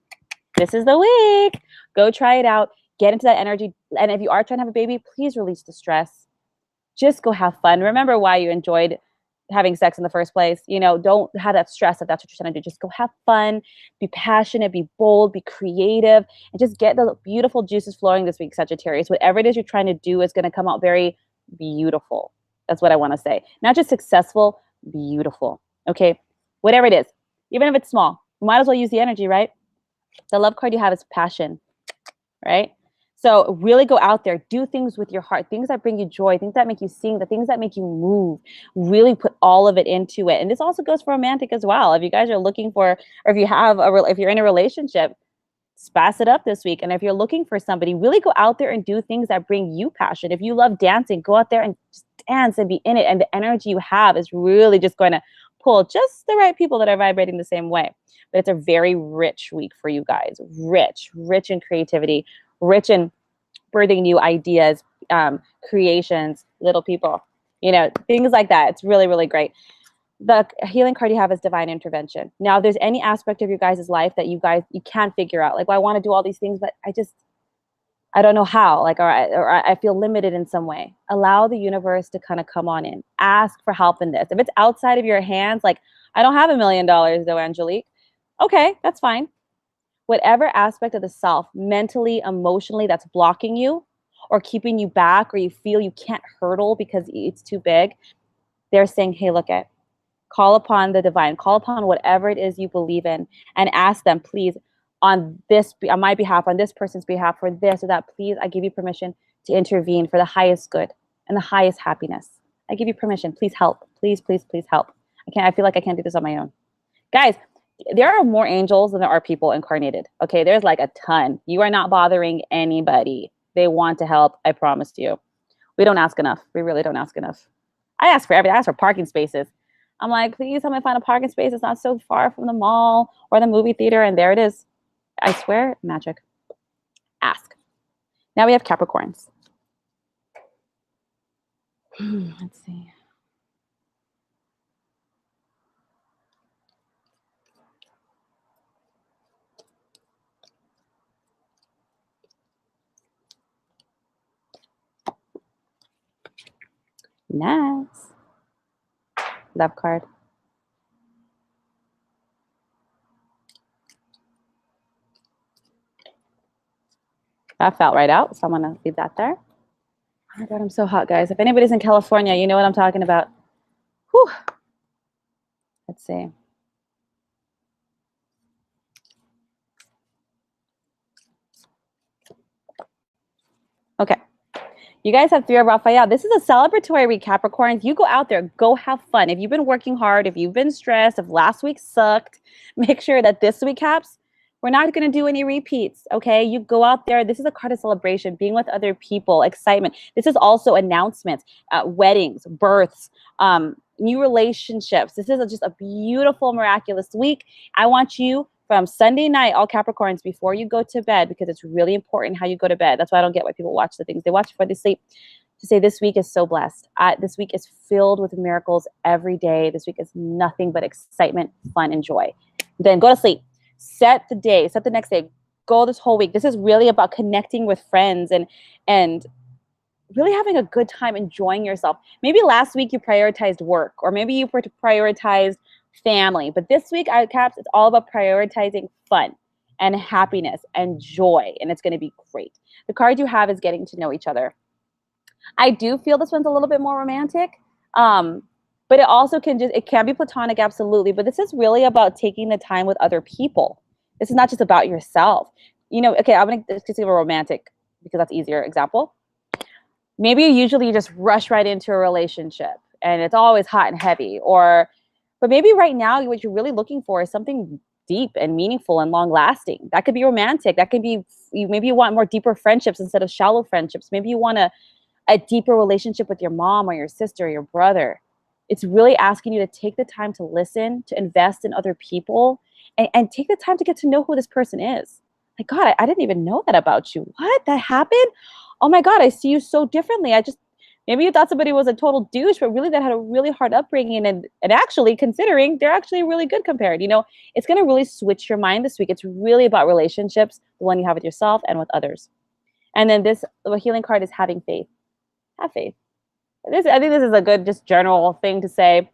Speaker 1: this is the week. Go try it out. Get into that energy. And if you are trying to have a baby, please release the stress. Just go have fun. Remember why you enjoyed having sex in the first place. Don't have that stress if that's what you're trying to do. Just go have fun, be passionate, be bold, be creative, and just get the beautiful juices flowing this week, Sagittarius. Whatever it is you're trying to do is going to come out very beautiful. That's what I want to say. Not just successful, beautiful. Okay? Whatever it is. Even if it's small, you might as well use the energy, right? The love card you have is passion, right? So really go out there, do things with your heart, things that bring you joy, things that make you sing, the things that make you move. Really put all of it into it. And this also goes for romantic as well. If you guys are looking for, or if you're in a relationship, spice it up this week. And if you're looking for somebody, really go out there and do things that bring you passion. If you love dancing, go out there and just dance and be in it. And the energy you have is really just going to pull just the right people that are vibrating the same way. But it's a very rich week for you guys. Rich in creativity, rich in birthing new ideas, creations, little people, things like that. It's really, really great. The healing card you have is divine intervention. Now, if there's any aspect of your guys' life that you can't figure out, like, well, I want to do all these things, but I don't know how, like, or I feel limited in some way. Allow the universe to kind of come on in. Ask for help in this. If it's outside of your hands, like, I don't have $1 million though, Angelic. Okay, that's fine. Whatever aspect of the self, mentally, emotionally, that's blocking you or keeping you back, or you feel you can't hurdle because it's too big, they're saying, hey, look at, call upon the divine, call upon whatever it is you believe in, and ask them, please, on my behalf, on this person's behalf, for this or that, please, I give you permission to intervene for the highest good and the highest happiness. I give you permission. Please help. Please, please, please help. I feel like I can't do this on my own. Guys, there are more angels than there are people incarnated. Okay, there's like a ton. You are not bothering anybody. They want to help. I promise you. We don't ask enough. We really don't ask enough. I ask for everything. I ask for parking spaces. I'm like, please help me find a parking space. It's not so far from the mall or the movie theater. And there it is. I swear, magic. Ask. Now we have Capricorns. Let's see. Nice. Love card. That felt right out, so I'm going to leave that there. Oh my God, I'm so hot, guys. If anybody's in California, you know what I'm talking about. Whew. Let's see. Okay. You guys have 3 of Raphael. This is a celebratory week, Capricorns. You go out there, go have fun. If you've been working hard, if you've been stressed, if last week sucked, make sure that this week, Caps, we're not going to do any repeats, okay? You go out there. This is a card of celebration, being with other people, excitement. This is also announcements, weddings, births, new relationships. This is just a beautiful, miraculous week. I want you from Sunday night, all Capricorns, before you go to bed, because it's really important how you go to bed. That's why I don't get why people watch the things. They watch before they sleep, to say this week is so blessed. This week is filled with miracles every day. This week is nothing but excitement, fun, and joy. Then go to sleep. Set the day, set the next day, go this whole week. This is really about connecting with friends and really having a good time, enjoying yourself. Maybe last week you prioritized work, or maybe you prioritized family. But this week, Caps, it's all about prioritizing fun and happiness and joy, and it's going to be great. The card you have is getting to know each other. I do feel this one's a little bit more romantic, but it also can be platonic, absolutely. But this is really about taking the time with other people. This is not just about yourself. You know, okay, I'm going to just give a romantic because that's easier example. Maybe usually you just rush right into a relationship and it's always hot and heavy, but maybe right now what you're really looking for is something deep and meaningful and long lasting. That could be romantic. That could be, maybe you want more deeper friendships instead of shallow friendships. Maybe you want a deeper relationship with your mom or your sister or your brother. It's really asking you to take the time to listen, to invest in other people, and take the time to get to know who this person is. Like, God, I didn't even know that about you. What? That happened? Oh my God, I see you so differently. Maybe you thought somebody was a total douche, but really that had a really hard upbringing, and actually considering they're actually really good compared. You know, it's going to really switch your mind this week. It's really about relationships, the one you have with yourself and with others. And then the healing card is having faith. Have faith. I think this is a good, just general thing to say,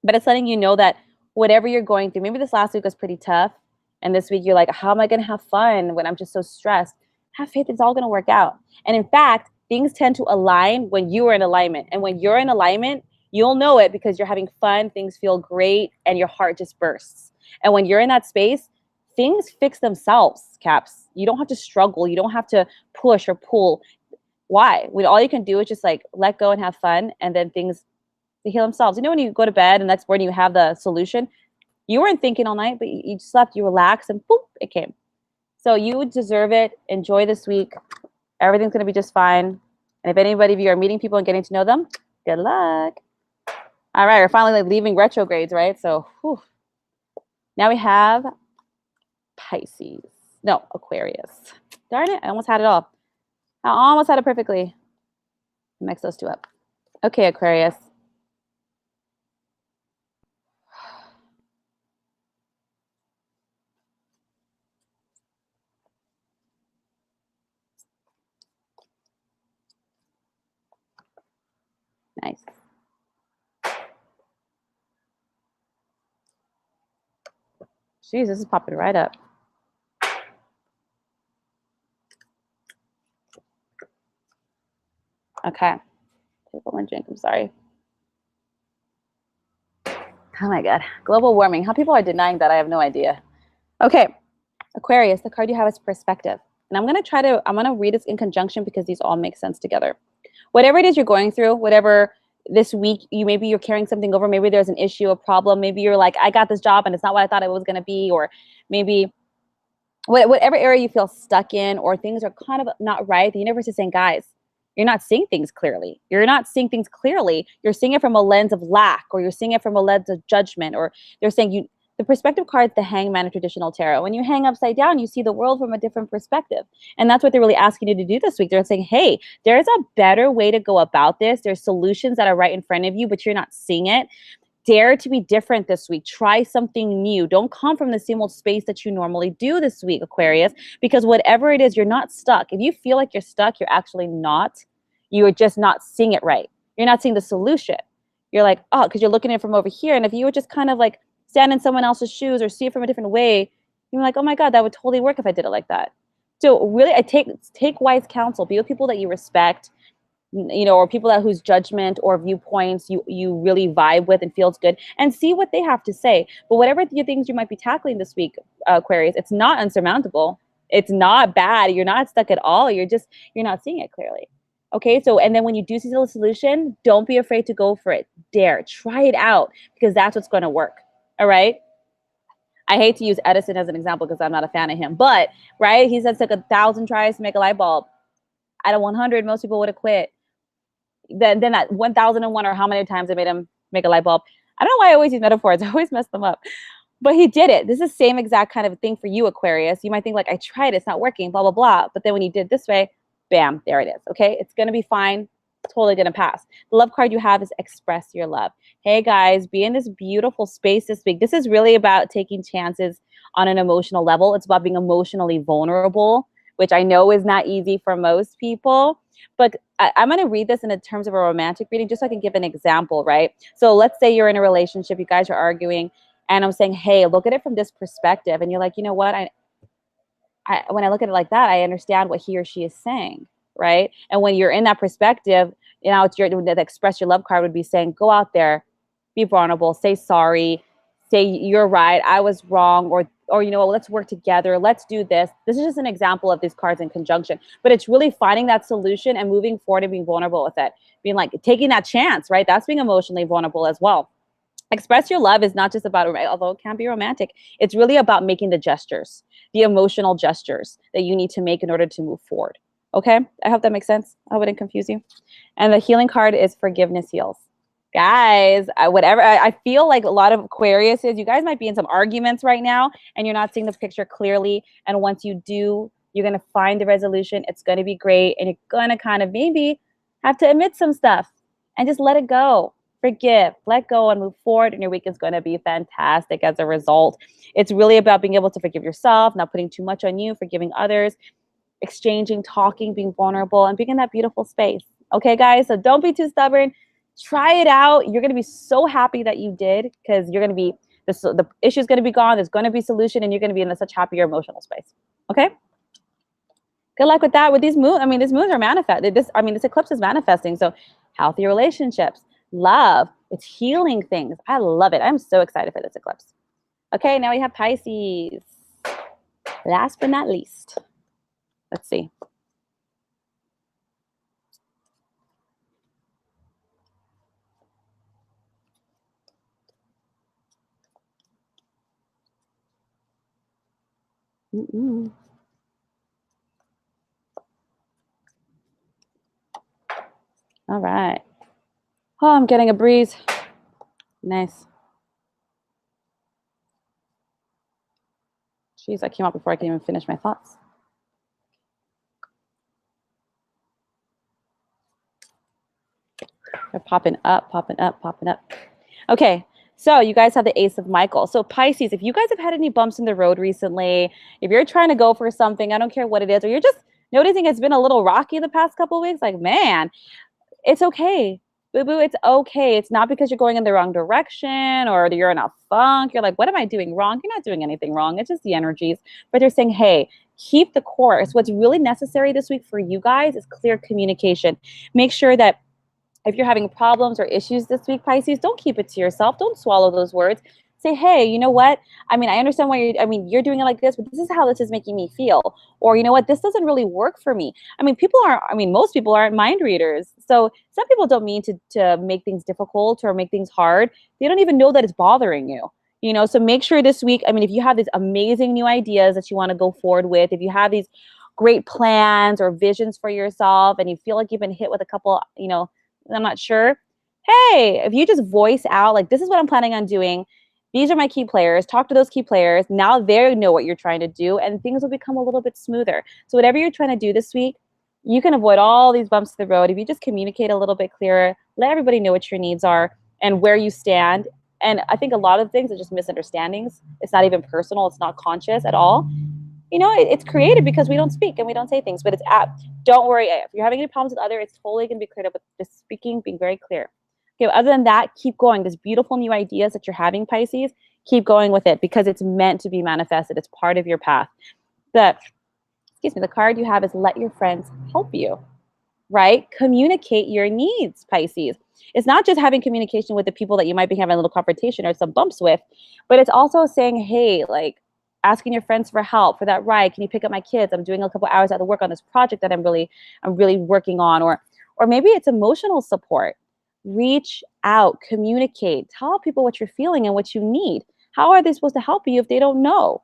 Speaker 1: but it's letting you know that whatever you're going through, maybe this last week was pretty tough, and this week you're like, how am I going to have fun when I'm just so stressed? Have faith, it's all going to work out. And in fact, things tend to align when you are in alignment. And when you're in alignment, you'll know it because you're having fun, things feel great, and your heart just bursts. And when you're in that space, things fix themselves, Caps. You don't have to struggle. You don't have to push or pull. Why? When all you can do is just like let go and have fun, and then things, they heal themselves. You know, when you go to bed and that's when you have the solution, you weren't thinking all night, but you slept, you relaxed, and boop, it came. So you deserve it. Enjoy this week. Everything's going to be just fine. And if anybody of you are meeting people and getting to know them, good luck. All right, we're finally like leaving retrogrades, right? So whew. Now we have Pisces. No, Aquarius. Darn it, I almost had it all. I almost had it perfectly. Mix those two up. Okay, Aquarius. Nice. Jeez, this is popping right up. Okay. Take one drink. I'm sorry. Oh my God. Global warming. How people are denying that, I have no idea. Okay. Aquarius, the card you have is perspective. And I'm going to read this in conjunction because these all make sense together. Whatever it is you're going through, whatever this week, maybe you're carrying something over. Maybe there's an issue, a problem. Maybe you're like, I got this job and it's not what I thought it was going to be. Or maybe whatever area you feel stuck in, or things are kind of not right. The universe is saying, guys, you're not seeing things clearly. You're not seeing things clearly. You're seeing it from a lens of lack, or you're seeing it from a lens of judgment, or they're saying the perspective card is the hangman of traditional tarot. When you hang upside down, you see the world from a different perspective. And that's what they're really asking you to do this week. They're saying, hey, there's a better way to go about this. There's solutions that are right in front of you, but you're not seeing it. Dare to be different this week. Try something new. Don't come from the same old space that you normally do this week, Aquarius, because whatever it is, you're not stuck. If you feel like you're stuck, you're actually not. You are just not seeing it right. You're not seeing the solution. You're like, oh, because you're looking at it from over here. And if you would just kind of like stand in someone else's shoes or see it from a different way, you're like, oh my God, that would totally work if I did it like that. So really, I take wise counsel. Be with people that you respect, or people that whose judgment or viewpoints you really vibe with and feels good, and see what they have to say. But whatever the things you might be tackling this week, Aquarius, it's not unsurmountable. It's not bad. You're not stuck at all. You're not seeing it clearly. Okay, so, and then when you do see the solution, don't be afraid to go for it. Dare, try it out, because that's what's going to work. All right. I hate to use Edison as an example because I'm not a fan of him, but right, he said it took 1,000 tries to make a light bulb. Out of 100, most people would have quit. Then that 1,001, or how many times they made him make a light bulb. I don't know why I always use metaphors. I always mess them up. But he did it. This is the same exact kind of thing for you, Aquarius. You might think like, I tried, it's not working, blah, blah, blah. But then when you did this way, bam, there it is. Okay, it's going to be fine. Totally going to pass. The love card you have is express your love. Hey guys, be in this beautiful space this week. This is really about taking chances on an emotional level. It's about being emotionally vulnerable, which I know is not easy for most people. But I'm going to read this in the terms of a romantic reading, just so I can give an example, right? So let's say you're in a relationship, you guys are arguing, and I'm saying, hey, look at it from this perspective. And you're like, you know what? When I look at it like that, I understand what he or she is saying, right? And when you're in that perspective, it's the express your love card would be saying, go out there, be vulnerable, say sorry, say you're right, I was wrong, or you know what, let's work together, let's do this. This is just an example of these cards in conjunction, but it's really finding that solution and moving forward and being vulnerable with it, being like taking that chance, right? That's being emotionally vulnerable as well. Express your love is not just about, although it can be romantic, it's really about making the gestures, the emotional gestures that you need to make in order to move forward. Okay, I hope that makes sense. I hope it didn't confuse you. And the healing card is forgiveness heals. Guys, I feel like a lot of Aquariuses, you guys might be in some arguments right now and you're not seeing the picture clearly. And once you do, you're going to find the resolution. It's going to be great. And you're going to kind of maybe have to admit some stuff and just let it go. Forgive, let go, and move forward. And your week is going to be fantastic as a result. It's really about being able to forgive yourself, not putting too much on you, forgiving others, exchanging, talking, being vulnerable, and being in that beautiful space. Okay, guys? So don't be too stubborn. Try it out. You're going to be so happy that you did, because you're going to be, the issue is going to be gone. There's going to be a solution, and you're going to be in such happier emotional space. Okay? Good luck with that. With these moons, these moons are manifesting. This eclipse is manifesting. So healthy relationships, love, it's healing things. I love it. I'm so excited for this eclipse. Okay, now we have Pisces. Last but not least. Let's see. All right. Oh, I'm getting a breeze. Nice. Jeez, I came out before I can even finish my thoughts. They're popping up, popping up, popping up. Okay, so you guys have the Ace of Michael. So Pisces, if you guys have had any bumps in the road recently, if you're trying to go for something, I don't care what it is, or you're just noticing it's been a little rocky the past couple of weeks, like, man, it's okay. Boo-boo, it's okay. It's not because you're going in the wrong direction or you're in a funk. You're like, what am I doing wrong? You're not doing anything wrong. It's just the energies. But they're saying, hey, keep the course. What's really necessary this week for you guys is clear communication. Make sure that if you're having problems or issues this week, Pisces, don't keep it to yourself. Don't swallow those words. Say, hey, you know what? I mean, I understand why you're doing it like this, but this is how this is making me feel. Or, you know what? This doesn't really work for me. I mean, most people aren't mind readers. So some people don't mean to make things difficult or make things hard. They don't even know that it's bothering you. So make sure this week, I mean, if you have these amazing new ideas that you want to go forward with, if you have these great plans or visions for yourself and you feel like you've been hit with a couple, I'm not sure. Hey, if you just voice out, like, this is what I'm planning on doing. These are my key players. Talk to those key players. Now they know what you're trying to do, and things will become a little bit smoother. So whatever you're trying to do this week, you can avoid all these bumps to the road if you just communicate a little bit clearer, let everybody know what your needs are and where you stand. And I think a lot of things are just misunderstandings. It's not even personal. It's not conscious at all. It's created because we don't speak and we don't say things, but don't worry. If you're having any problems with others, it's totally going to be cleared up with just speaking, being very clear. Okay, other than that, keep going. There's beautiful new ideas that you're having, Pisces. Keep going with it because it's meant to be manifested. It's part of your path. The card you have is let your friends help you, right? Communicate your needs, Pisces. It's not just having communication with the people that you might be having a little confrontation or some bumps with, but it's also saying, hey, like, asking your friends for help for that ride. Can you pick up my kids? I'm doing a couple hours at the work on this project that I'm really working on. Or maybe it's emotional support. Reach out, communicate, tell people what you're feeling and what you need. How are they supposed to help you if they don't know?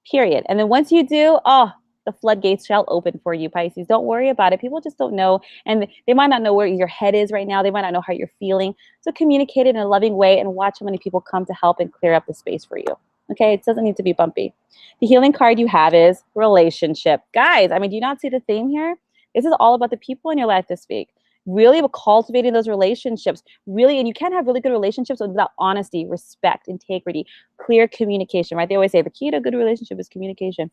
Speaker 1: Period. And then once you do, the floodgates shall open for you, Pisces. Don't worry about it. People just don't know. And they might not know where your head is right now. They might not know how you're feeling. So communicate it in a loving way and watch how many people come to help and clear up the space for you. Okay, it doesn't need to be bumpy. The healing card you have is relationship. Guys, I mean, do you not see the theme here? This is all about the people in your life this week. Really cultivating those relationships. Really, and you can't have really good relationships without honesty, respect, integrity, clear communication, right? They always say the key to a good relationship is communication.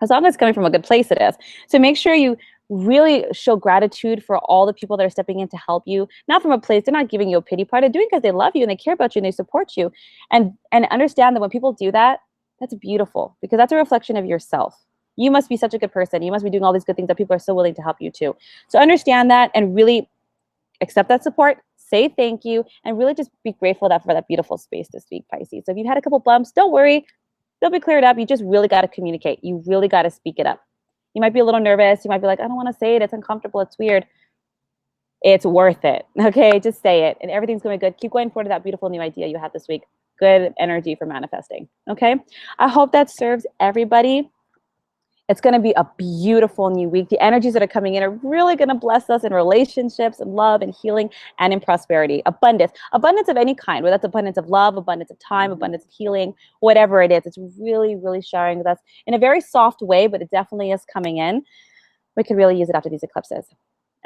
Speaker 1: As long as it's coming from a good place, it is. So make sure you really show gratitude for all the people that are stepping in to help you. Not from a place, they're not giving you a pity party. They're doing because they love you and they care about you and they support you. And understand that when people do that, that's beautiful because that's a reflection of yourself. You must be such a good person. You must be doing all these good things that people are so willing to help you too. So understand that and really accept that support. Say thank you and really just be grateful for that beautiful space this week, Pisces. So if you've had a couple bumps, don't worry. They'll be cleared up. You just really got to communicate. You really got to speak it up. You might be a little nervous. You might be like, I don't want to say it. It's uncomfortable. It's weird. It's worth it. Okay, just say it. And everything's going to be good. Keep going forward to that beautiful new idea you had this week. Good energy for manifesting. Okay, I hope that serves everybody. It's going to be a beautiful new week. The energies that are coming in are really going to bless us in relationships and love and healing and in prosperity. Abundance of any kind, whether that's abundance of love, abundance of time, abundance of healing, whatever it is. It's really, really sharing with us in a very soft way, but it definitely is coming in. We could really use it after these eclipses.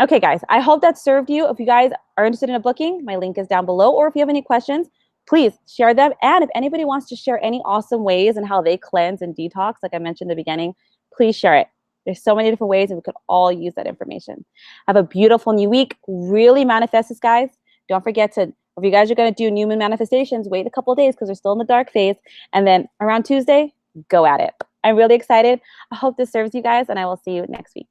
Speaker 1: Okay, guys, I hope that served you. If you guys are interested in a booking, my link is down below. Or if you have any questions, please share them. And if anybody wants to share any awesome ways and how they cleanse and detox, like I mentioned in the beginning, please share it. There's so many different ways and we could all use that information. Have a beautiful new week. Really manifest this, guys. Don't forget to, if you guys are going to do new moon manifestations, wait a couple of days because we're still in the dark phase. And then around Tuesday, go at it. I'm really excited. I hope this serves you guys and I will see you next week.